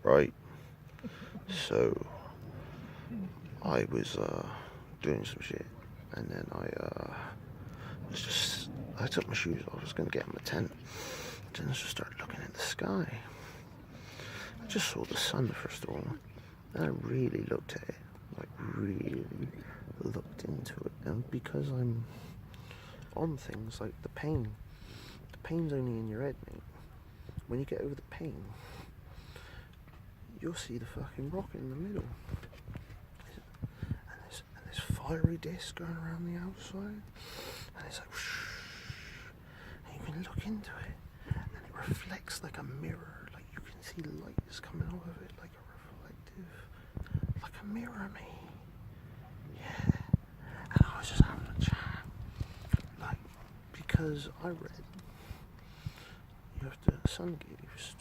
right? So I was doing some shit, and then I took my shoes off. I was gonna get in my tent. Then I just started looking at the sky. I just saw the sun first of all, and I really looked at it, like really looked into it. And because I'm on things like the pain's only in your head, mate. When you get over the pain, you'll see the fucking rocket in the middle. And there's fiery disc going around the outside. And it's like whoosh, and you can look into it. And it reflects like a mirror. Like you can see lights coming off of it like a reflective, like a mirror, mate. Yeah. And I was just having a chat. Like, because I read you have to, sun gives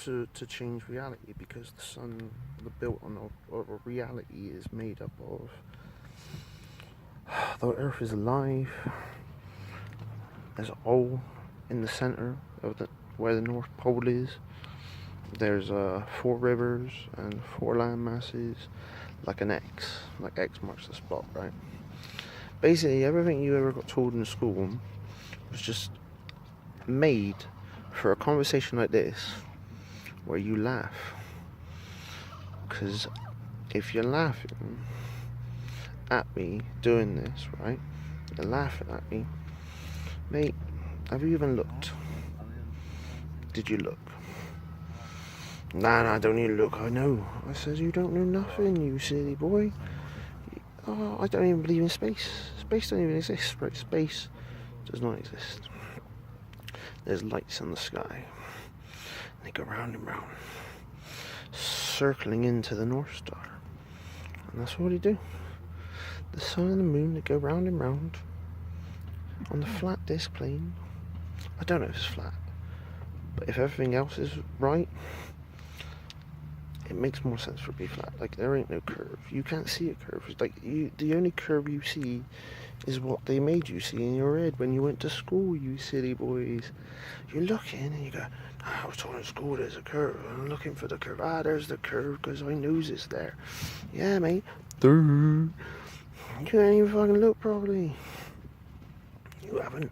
to change reality, because the sun, the built on of reality is made up of the earth is alive. There's a hole in the center of where the North Pole is. There's 4 rivers and 4 land masses, like an X, like X marks the spot, right? Basically, everything you ever got told in school was just made for a conversation like this, where you laugh. Because if you're laughing at me doing this, right? You're laughing at me, mate. Have you even looked? Did you look? Nah, don't even look. I know. I said, you don't know nothing, you silly boy. Oh, I don't even believe in space. Space don't even exist, right? Space does not exist. There's lights in the sky. They go round and round, circling into the North Star. And that's what they do. The sun and the moon, they go round and round on the flat disk plane. I don't know if it's flat, but if everything else is right, it makes more sense for it to be flat. Like, there ain't no curve. You can't see a curve. It's like, the only curve you see is what they made you see in your head when you went to school, you silly boys. You're looking and you go, I was told in school there's a curve. I'm looking for the curve. There's the curve because I knows it's there. Yeah, mate. You can't even fucking look properly. You haven't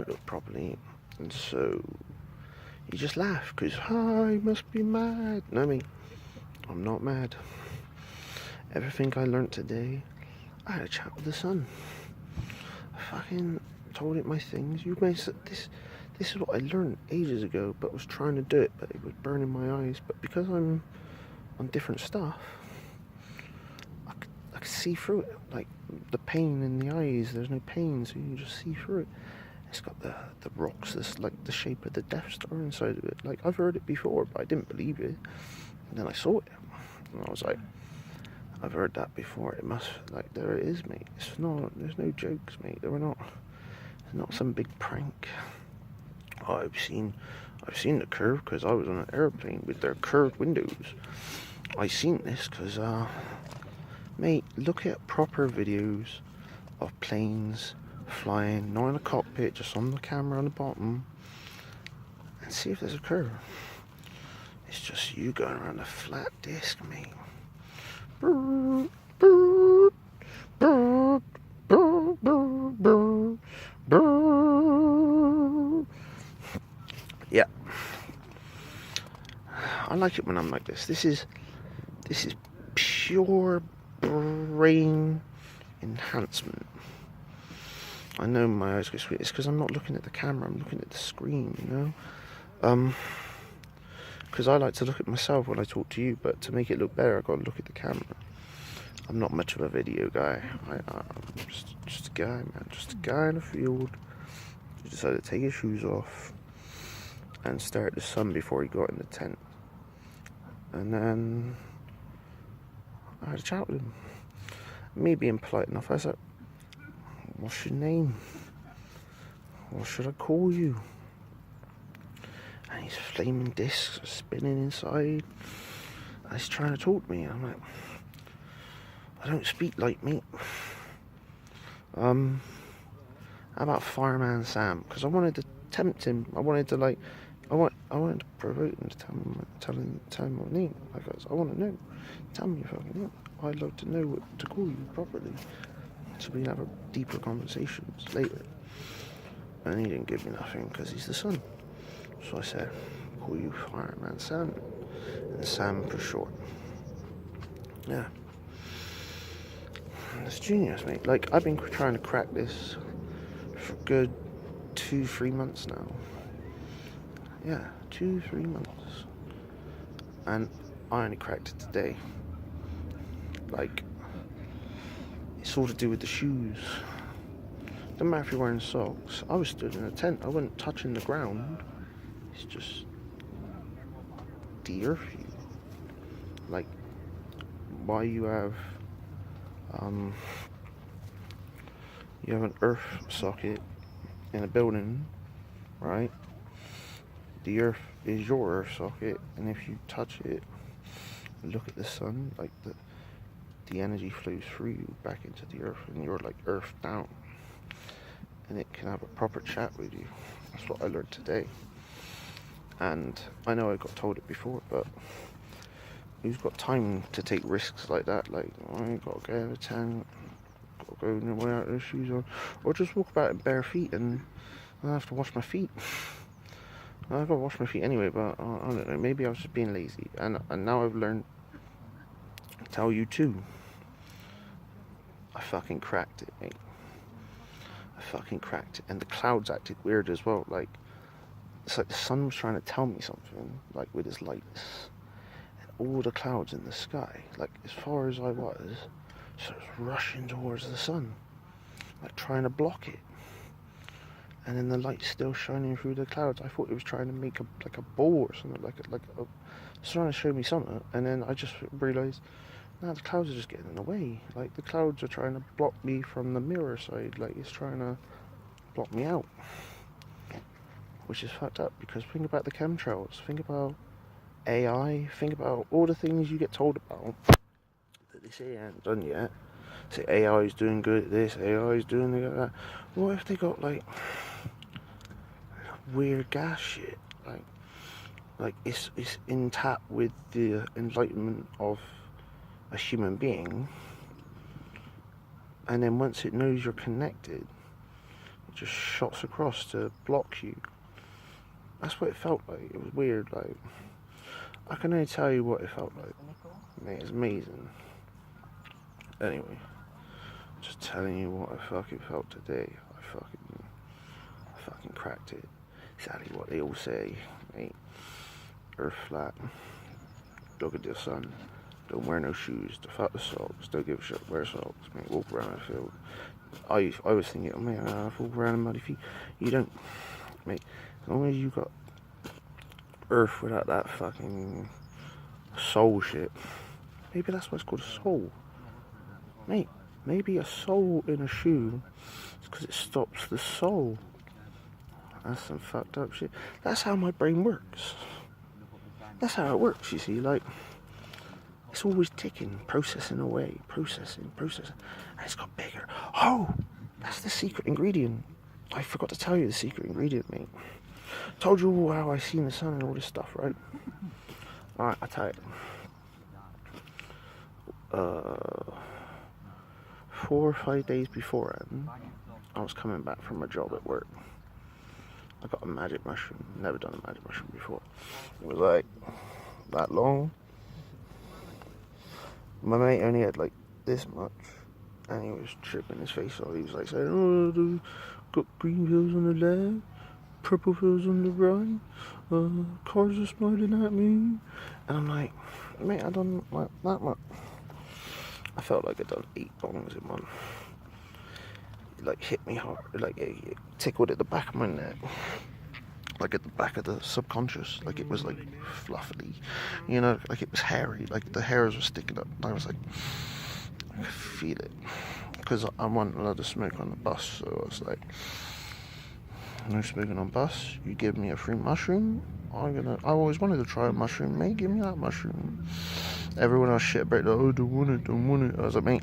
looked properly. And so you just laugh because, I must be mad. No, mate, I'm not mad. Everything I learnt today, I had a chat with the sun. I fucking told it my things. This is what I learned ages ago, but was trying to do it, but it was burning my eyes. But because I'm on different stuff, I could see through it. Like, the pain in the eyes, there's no pain, so you can just see through it. It's got the rocks that's like the shape of the Death Star inside of it. Like, I've heard it before, but I didn't believe it. And then I saw it, and I was like, I've heard that before. It must, like, there it is, mate. It's not, there's no jokes, mate. It's not some big prank. Oh, I've seen the curve because I was on an airplane with their curved windows. I seen this because, mate, look at proper videos of planes flying, not in a cockpit, just on the camera on the bottom, and see if there's a curve. It's just you going around a flat disc, mate. Yeah, I like it when I'm like this. This is pure brain enhancement. I know my eyes go sweet. It's because I'm not looking at the camera. I'm looking at the screen. You know. Because I like to look at myself when I talk to you, but to make it look better, I've got to look at the camera. I'm not much of a video guy. I'm just a guy, man. Just a guy in the field who decided to take his shoes off and stare at the sun before he got in the tent. And then I had a chat with him. Me being polite enough, I said, what's your name? What should I call you? And these flaming discs are spinning inside. And he's trying to talk to me. I'm like, I don't speak like, mate. How about Fireman Sam? Because I wanted to tempt him. I wanted to wanted to provoke him to tell him my name. Like, I want to know. Tell me your fucking name. I'd like to know what to call you properly, so we can have a deeper conversations later. And he didn't give me nothing because he's the son. So I said, I'll call you Fireman Sam, and Sam for short. Yeah. It's genius, mate. Like, I've been trying to crack this for good 2-3 months now. Yeah, 2-3 months. And I only cracked it today. Like, it's all to do with the shoes. Doesn't matter if you're wearing socks. I was stood in a tent. I wasn't touching the ground. It's just the earth. Like, why you have an earth socket in a building, right? The earth is your earth socket, and if you touch it, look at the sun, like the energy flows through you back into the earth, and you're like earth down, and it can have a proper chat with you. That's what I learned today. And I know I got told it before, but who's got time to take risks like that? Like, I ain't got to go out of town, got to go in the way out with shoes on, or just walk about in bare feet, and I have to wash my feet. I've got to wash my feet anyway, but I don't know, maybe I was just being lazy, and now I've learned to tell you too. I fucking cracked it, mate. I fucking cracked it, and the clouds acted weird as well. Like, it's like the sun was trying to tell me something, like with his lights, and all the clouds in the sky, like as far as I was, so it was rushing towards the sun, like trying to block it. And then the light's still shining through the clouds. I thought it was trying to make a ball or something, it's trying to show me something. And then I just realised, no, the clouds are just getting in the way. Like, the clouds are trying to block me from the mirror side. Like, it's trying to block me out, which is fucked up. Because think about the chemtrails, think about AI, think about all the things you get told about that they say ain't done yet. Say AI is doing good at this, AI is doing that. What if they got like weird gas shit? Like it's in tap with the enlightenment of a human being, and then once it knows you're connected, it just shots across to block you. That's what it felt like. It was weird. Like, I can only tell you what it felt like. Mate, it's amazing. Anyway, just telling you what I fucking felt today. I fucking cracked it. Exactly what they all say, mate. Earth flat. Look at the sun. Don't wear no shoes. Fuck the socks. Don't give a shit. Wear socks, mate. Walk around the field. I was thinking, oh man, I walk around in muddy feet. You don't, mate. As long as you got earth without that fucking soul shit. Maybe that's why it's called a soul. Mate, maybe a sole in a shoe is because it stops the soul. That's some fucked up shit. That's how my brain works. That's how it works, you see. Like, it's always ticking, processing away, processing. And it's got bigger. Oh, that's the secret ingredient. I forgot to tell you the secret ingredient, mate. Told you how I seen the sun and all this stuff, right? Alright, I'll tell you. 4 or 5 days beforehand, I was coming back from a job at work. I got a magic mushroom. Never done a magic mushroom before. It was like that long. My mate only had like this much, and he was tripping his face off. He was like saying, "Oh, got green hills on the left, purple hills on the right. Cars are smiling at me." And I'm like, mate, I done like that much. I felt like I'd done 8 bongs in one. It like hit me hard, like it tickled at the back of my neck, like at the back of the subconscious, like it was like fluffy, you know, like it was hairy, like the hairs were sticking up. I was like, I could feel it, because I want another smoke on the bus, so I was like, no smoking on bus. You give me a free mushroom, I always wanted to try a mushroom, mate, give me that mushroom. Everyone else shit about it, oh, don't want it. I was like, mate,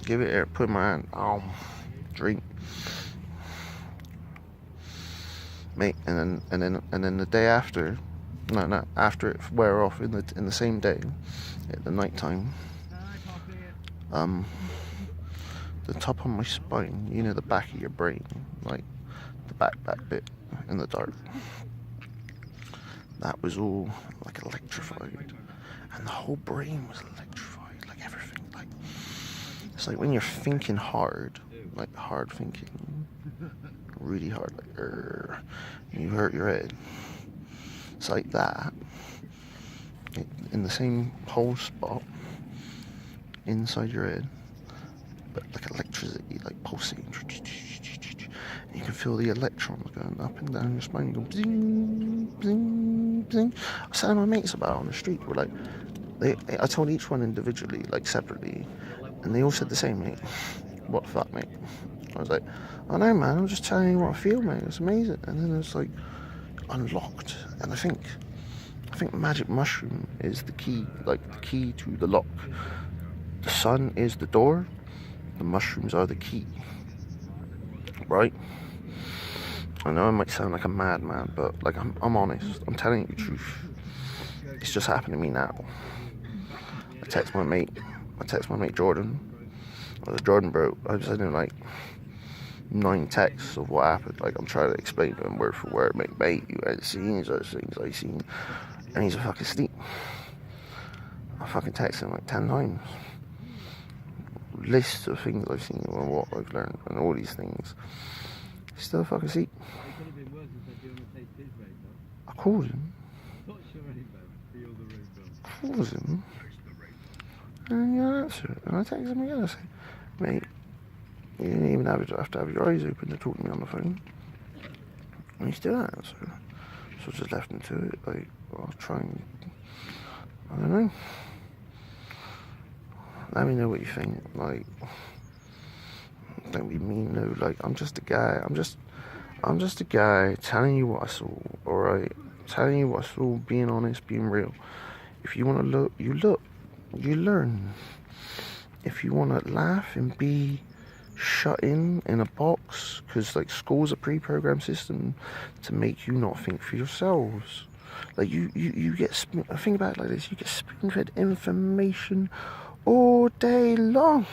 give it here, put it in my hand, drink. mate. And then the day after, no, after it wear off in the same day, at the night time, the top of my spine, you know, the back of your brain, like the back bit in the dark, that was all like electrified, and the whole brain was electrified, like everything. Like it's like when you're thinking hard, like hard thinking, really hard, like and you hurt your head. It's like that, in the same whole spot inside your head, but like electricity, like pulsating. And you can feel the electrons going up and down your spine, go bling, bling, bling. I was telling my mates about it on the street. We're like, I told each one individually, like separately, and they all said the same, mate. What the fuck, mate? I was like, I know, man. I'm just telling you what I feel, mate. It's amazing. And then it's like unlocked, and I think magic mushroom is the key, like the key to the lock. The sun is the door. The mushrooms are the key, right? I know I might sound like a madman, but like I'm honest. I'm telling you the truth. It's just happened to me now. I text my mate Jordan. I was Jordan, bro. I was sending like 9 texts of what happened. Like I'm trying to explain to him word for word. Mate, you ain't seen those things I seen, and he's a fucking asleep. I fucking text him like 10 times. Lists of things I've seen and what I've learned and all these things. He's still fucking asleep. I called him. And he didn't answer it. And I text him again. I say, mate, you didn't even have to have your eyes open to talk to me on the phone. And he still didn't answer. So I just left him to it. Like, I'll try and, I don't know. Let me know what you think. Like, don't be mean, no. Like, I'm just a guy. I'm just a guy telling you what I saw. All right, telling you what I saw. Being honest, being real. If you want to look, you look. You learn. If you want to laugh and be shut in a box, because like school's a pre-programmed system to make you not think for yourselves. Like you get, think about it like this: you get spoon-fed information all day long.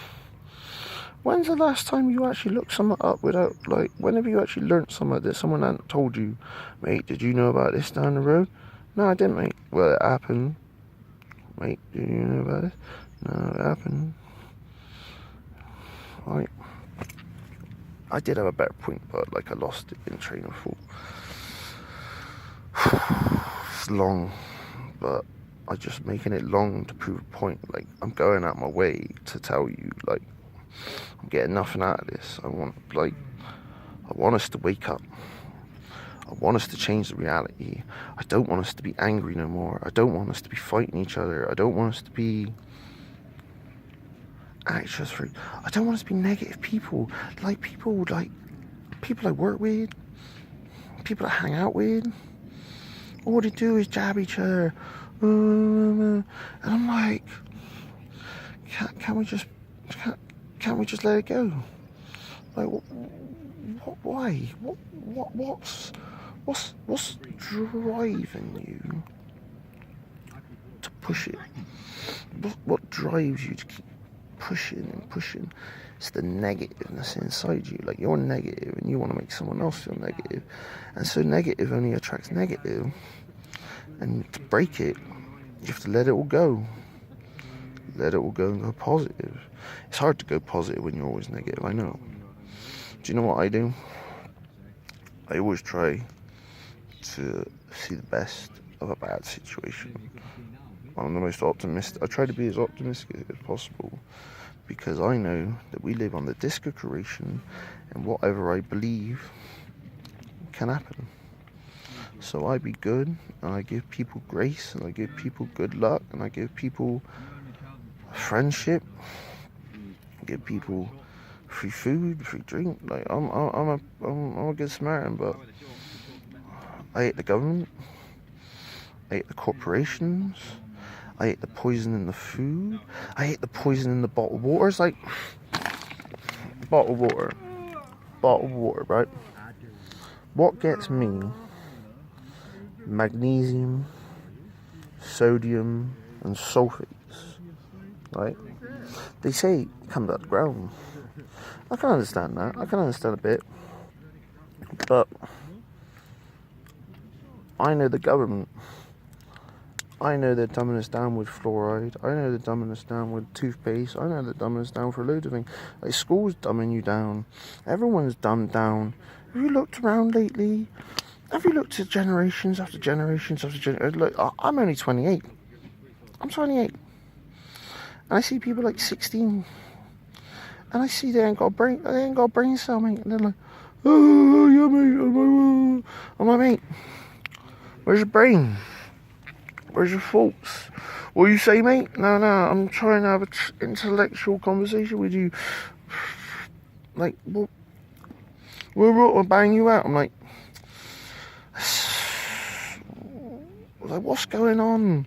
When's the last time you actually looked something up without, like, whenever you actually learnt something that someone hadn't told you? Mate, did you know about this down the road? No, I didn't, mate. Well, it happened. Mate, did you know about this? No, it happened. Like, I did have a better point, but like I lost it in train of thought. It's long, but I'm just making it long to prove a point. Like, I'm going out my way to tell you, like, I'm getting nothing out of this. I want us to wake up. I want us to change the reality. I don't want us to be angry no more. I don't want us to be fighting each other. I don't want us to be anxious for. I don't want us to be negative people. Like people I work with, people I hang out with. All they do is jab each other, and I'm like, can't we just let it go? Like, why? What's driving you to push it? What drives you to keep pushing and pushing? It's the negativeness inside you. Like, you're negative and you want to make someone else feel negative, and so negative only attracts negative. And to break it, you have to let it all go. Let it all go and go positive. It's hard to go positive when you're always negative, I know. Do you know what I do? I always try to see the best of a bad situation. I'm the most optimistic. I try to be as optimistic as possible, because I know that we live on the disc of creation, and whatever I believe can happen. So I be good, and I give people grace, and I give people good luck, and I give people friendship, I give people free food, free drink. Like, I'm a good Samaritan, but I hate the government. I hate the corporations. I hate the poison in the food. I hate the poison in the bottled water. It's like bottled water, right? what gets me, magnesium, sodium and sulfates, right? They say it comes out of the ground. I can understand that. I can understand a bit. But I know the government. I know they're dumbing us down with fluoride. I know they're dumbing us down with toothpaste. I know they're dumbing us down for loads of things. Like, school's dumbing you down. Everyone's dumbed down. Have you looked around lately? Have you looked at generations after generations after generations? Look, I'm only 28. I'm 28. And I see people like 16. And I see they ain't got a brain cell, mate. And they're like, oh, yeah, mate. I'm like, mate, where's your brain? Where's your thoughts? What do you say, mate? No, I'm trying to have an intellectual conversation with you. Like, what? We'll bang you out. I'm like, what's going on?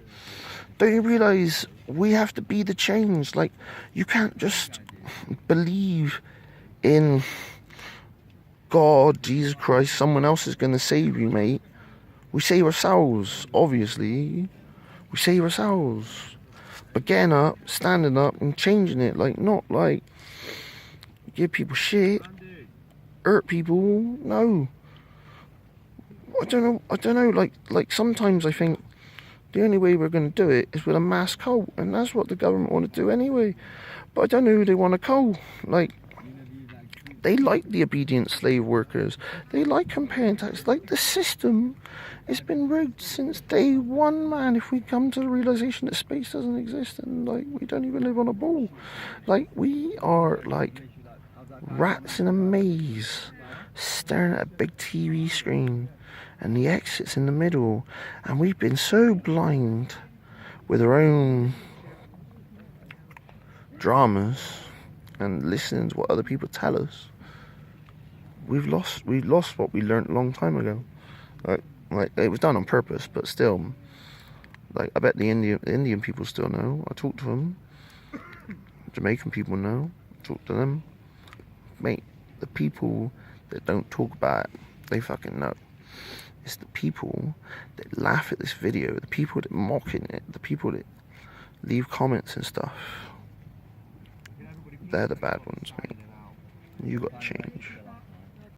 Don't you realise we have to be the change? Like, you can't just believe in God, Jesus Christ, someone else is going to save you, mate. We save ourselves, obviously. We save ourselves. But getting up, standing up and changing it, like, not like give people shit, hurt people, no. I don't know, like sometimes I think the only way we're going to do it is with a mass cult, and that's what the government want to do anyway. But I don't know who they want to call. Like, they like the obedient slave workers. They like comparing tax. Like, the system has been rigged since day one, man. If we come to the realization that space doesn't exist and, like, we don't even live on a ball. Like, we are, like, rats in a maze staring at a big TV screen and the exit's in the middle. And we've been so blind with our own dramas and listening to what other people tell us. We've lost what we learned a long time ago. Like it was done on purpose, but still, like, I bet the Indian people still know. I talk to them. Jamaican people know. I talk to them. Mate, the people that don't talk about it, they fucking know. It's the people that laugh at this video, the people that mocking it, the people that leave comments and stuff. They're the bad ones, mate. You got to change.